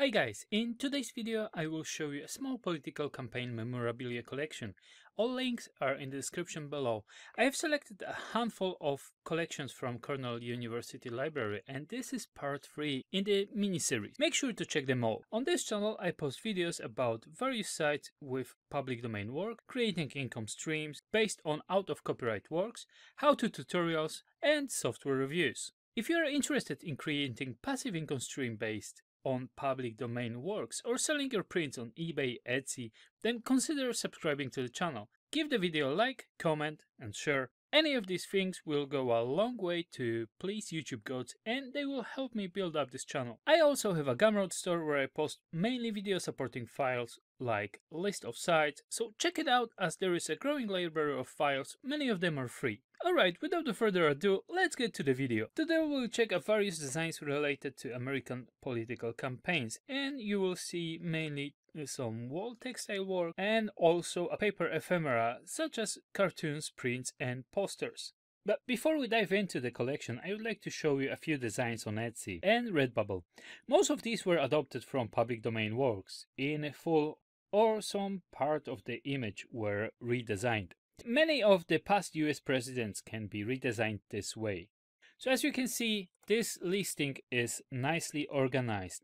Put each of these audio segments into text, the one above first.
Hi guys, in today's video I will show you a small political campaign memorabilia collection. All links are in the description below. I have selected a handful of collections from Cornell University Library and this is part 3 in the mini-series. Make sure to check them all. On this channel I post videos about various sites with public domain work, creating income streams based on out-of-copyright works, how-to tutorials and software reviews. If you are interested in creating passive income stream based on public domain works or selling your prints on eBay, Etsy, then consider subscribing to the channel. Give the video a like, comment and share. Any of these things will go a long way to please YouTube gods and they will help me build up this channel. I also have a Gumroad store where I post mainly video supporting files like list of sites, so check it out as there is a growing library of files, many of them are free. Alright, without further ado, let's get to the video. Today we will check out various designs related to American political campaigns and you will see mainly some wall textile work and also a paper ephemera such as cartoons, prints and posters. But before we dive into the collection, I would like to show you a few designs on Etsy and Redbubble. Most of these were adopted from public domain works in full or some part of the image were redesigned. Many of the past US presidents can be redesigned this way. So as you can see, this listing is nicely organized.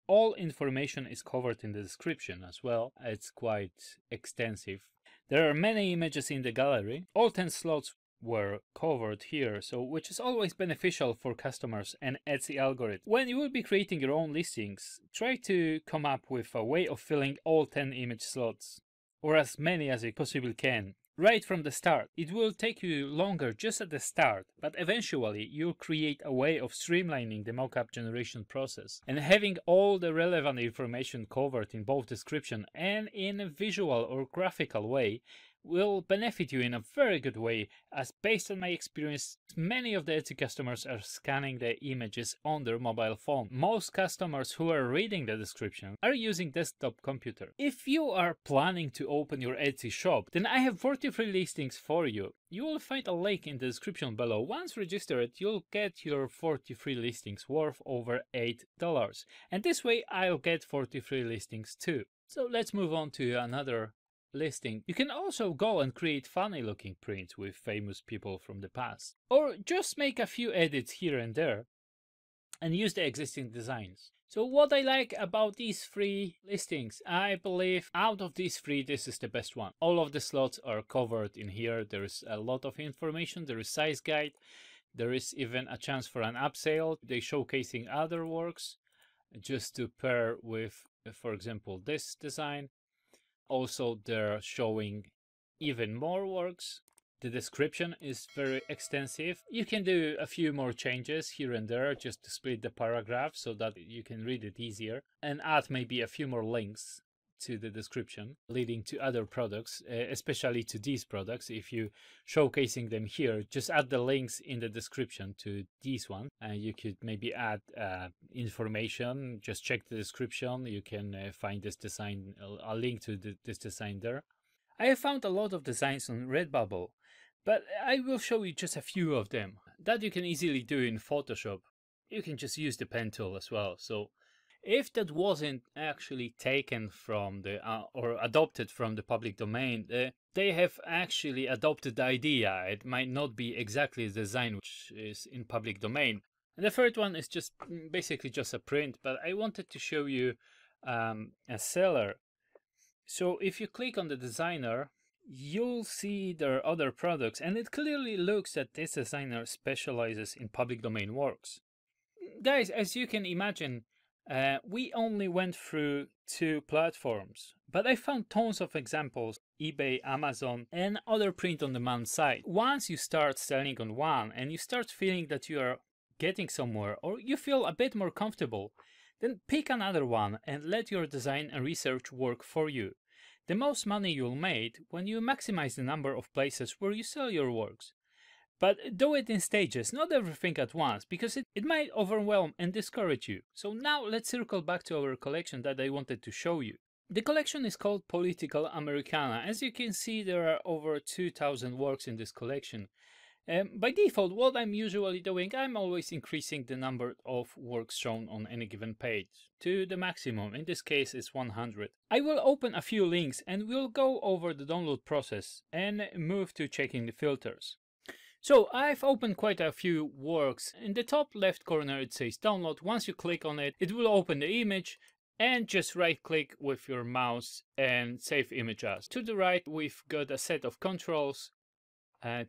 All information is covered in the description as well. It's quite extensive. There are many images in the gallery. All 10 slots were covered here, so which is always beneficial for customers and Etsy algorithm. When you will be creating your own listings, try to come up with a way of filling all 10 image slots, or as many as you possibly can. Right from the start. It will take you longer just at the start, but eventually you'll create a way of streamlining the mockup generation process. And having all the relevant information covered in both description and in a visual or graphical way will benefit you in a very good way, as based on my experience, many of the Etsy customers are scanning the images on their mobile phone. Most customers who are reading the description are using desktop computer. If you are planning to open your Etsy shop, then I have 43 listings for you. You will find a link in the description below. Once registered, you'll get your 43 listings worth over $8. And this way I'll get 43 listings too. So let's move on to another listing. You can also go and create funny looking prints with famous people from the past, or just make a few edits here and there and use the existing designs. So what I like about these 3 listings, I believe out of these 3 this is the best one. All of the slots are covered in here. There is a lot of information, there is size guide, there is even a chance for an upsale. They showcasing other works just to pair with, for example, this design. Also, they're showing even more works. The description is very extensive. You can do a few more changes here and there just to split the paragraph so that you can read it easier, and add maybe a few more links to the description leading to other products, especially to these products. If you showcasing them here, just add the links in the description to these ones, and you could maybe add information. Just check the description, you can find this design, a link to this design there. I have found a lot of designs on Redbubble, but I will show you just a few of them that you can easily do in Photoshop. You can just use the pen tool as well. So if that wasn't actually taken from the or adopted from the public domain, they have actually adopted the idea. It might not be exactly the design which is in public domain. And the third one is just basically just a print, but I wanted to show you a seller. So if you click on the designer, you'll see there are other products, and it clearly looks that this designer specializes in public domain works. Guys, as you can imagine, we only went through 2 platforms, but I found tons of examples, eBay, Amazon, and other print-on-demand sites. Once you start selling on one and you start feeling that you are getting somewhere, or you feel a bit more comfortable, then pick another one and let your design and research work for you. The most money you'll make when you maximize the number of places where you sell your works. But do it in stages, not everything at once, because it might overwhelm and discourage you. So now let's circle back to our collection that I wanted to show you. The collection is called Political Americana. As you can see, there are over 2,000 works in this collection. By default, what I'm usually doing, I'm always increasing the number of works shown on any given page to the maximum. In this case, it's 100. I will open a few links and we'll go over the download process and move to checking the filters. So I've opened quite a few works. In the top left corner it says download. Once you click on it, it will open the image and just right click with your mouse and save image as. To the right we've got a set of controls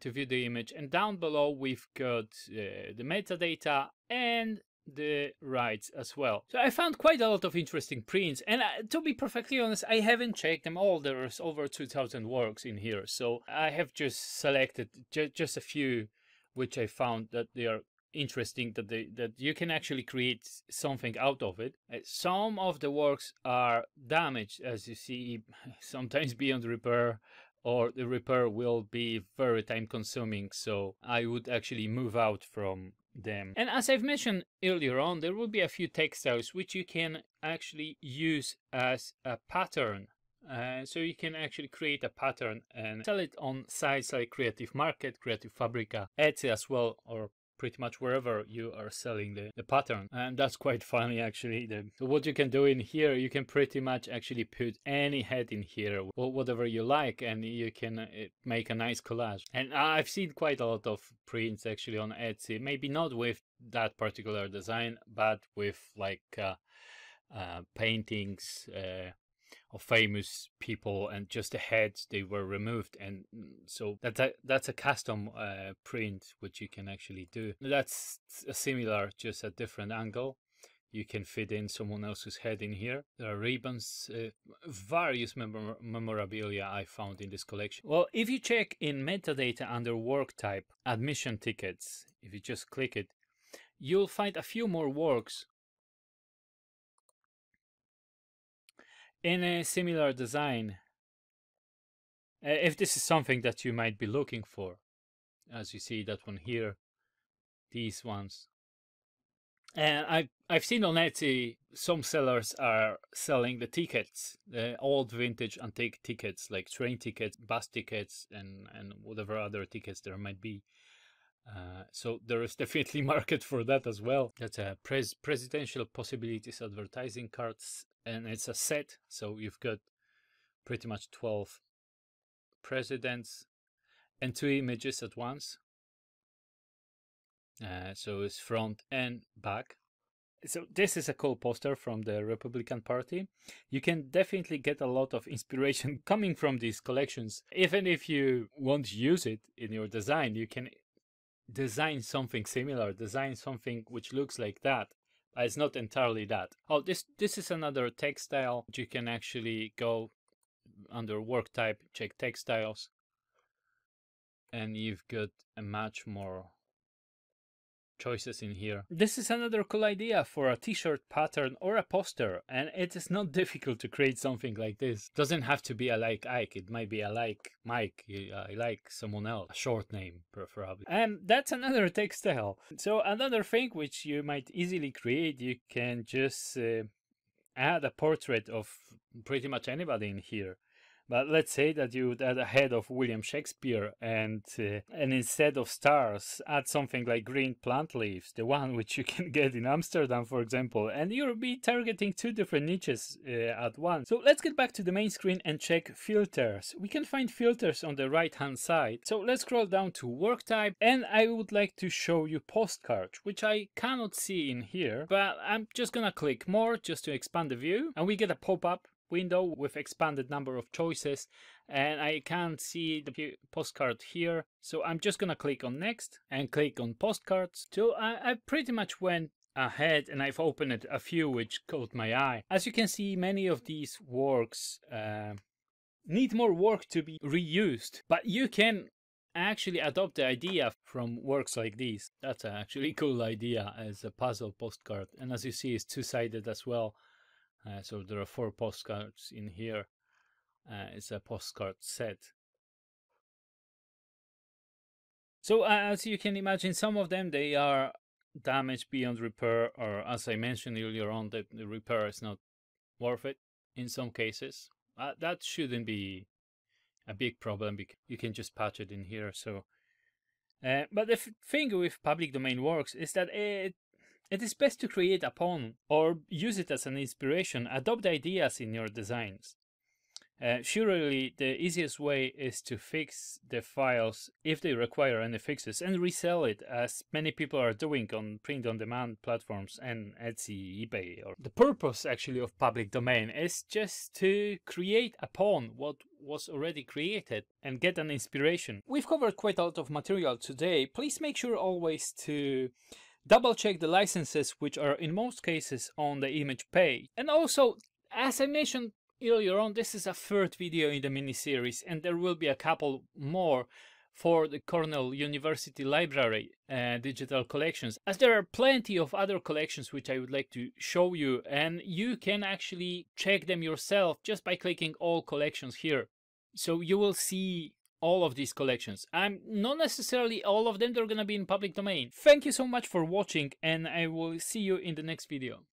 to view the image, and down below we've got the metadata and the rights as well. So I found quite a lot of interesting prints, and to be perfectly honest, I haven't checked them all. There's over 2000 works in here, so I have just selected just a few which I found that they are interesting, that you can actually create something out of it. Some of the works are damaged, as you see, sometimes beyond repair, or the repair will be very time consuming, so I would actually move out from them. And as I've mentioned earlier on, there will be a few textiles which you can actually use as a pattern. So you can actually create a pattern and sell it on sites like Creative Market, Creative Fabrica, Etsy as well, or pretty much wherever you are selling the pattern. And that's quite funny actually. So what you can do in here, you can pretty much actually put any head in here, whatever you like, and you can make a nice collage. And I've seen quite a lot of prints actually on Etsy, maybe not with that particular design, but with like paintings of famous people, and just the heads, they were removed, and so that's a custom print which you can actually do. That's a similar, just a different angle. You can fit in someone else's head in here. There are ribbons, various memorabilia I found in this collection. Well, if you check in metadata under work type, admission tickets, if you just click it, you'll find a few more works in a similar design, if this is something that you might be looking for. As you see that one here, these ones. And I've seen on Etsy some sellers are selling the tickets, the old vintage antique tickets, like train tickets, bus tickets, and whatever other tickets there might be. So there is definitely market for that as well. That's a presidential possibilities advertising cards, and it's a set, so you've got pretty much 12 presidents and 2 images at once. So it's front and back. So this is a cool poster from the Republican Party. You can definitely get a lot of inspiration coming from these collections. Even if you won't use it in your design, you can design something similar, design something which looks like that. It's not entirely that. Oh, this is another textile. You can actually go under work type, check textiles, and you've got a much more choices in here. This is another cool idea for a t-shirt pattern or a poster, and it is not difficult to create something like this. Doesn't have to be a like Ike, it might be a like Mike, I like someone else, a short name preferably. And that's another textile. So another thing which you might easily create, you can just add a portrait of pretty much anybody in here. But let's say that you would add a head of William Shakespeare, and instead of stars, add something like green plant leaves, the one which you can get in Amsterdam, for example, and you'll be targeting 2 different niches at once. So let's get back to the main screen and check filters. We can find filters on the right hand side. So let's scroll down to work type, and I would like to show you postcards, which I cannot see in here, but I'm just gonna click more just to expand the view, and we get a pop-up window with expanded number of choices, and I can't see the postcard here, so I'm just gonna click on next and click on postcards. So I pretty much went ahead and I've opened a few which caught my eye. As you can see, many of these works need more work to be reused, but you can actually adopt the idea from works like these. That's an actually cool idea as a puzzle postcard, and as you see, it's 2-sided as well. So there are 4 postcards in here. It's a postcard set. So as you can imagine, some of them, they are damaged beyond repair, or as I mentioned earlier on, the repair is not worth it in some cases. That shouldn't be a big problem because you can just patch it in here. So But the thing with public domain works is that it is best to create upon or use it as an inspiration, adopt ideas in your designs. Surely the easiest way is to fix the files if they require any fixes and resell it, as many people are doing on print-on-demand platforms and Etsy, eBay. Or the purpose actually of public domain is just to create upon what was already created and get an inspiration. We've covered quite a lot of material today. Please make sure always to double check the licenses, which are in most cases on the image page. And also, as I mentioned earlier on, this is a third video in the mini-series, and there will be a couple more for the Cornell University Library digital collections, as there are plenty of other collections which I would like to show you, and you can actually check them yourself just by clicking all collections here. So you will see all of these collections. I'm not necessarily all of them, they're gonna be in public domain. Thank you so much for watching, and I will see you in the next video.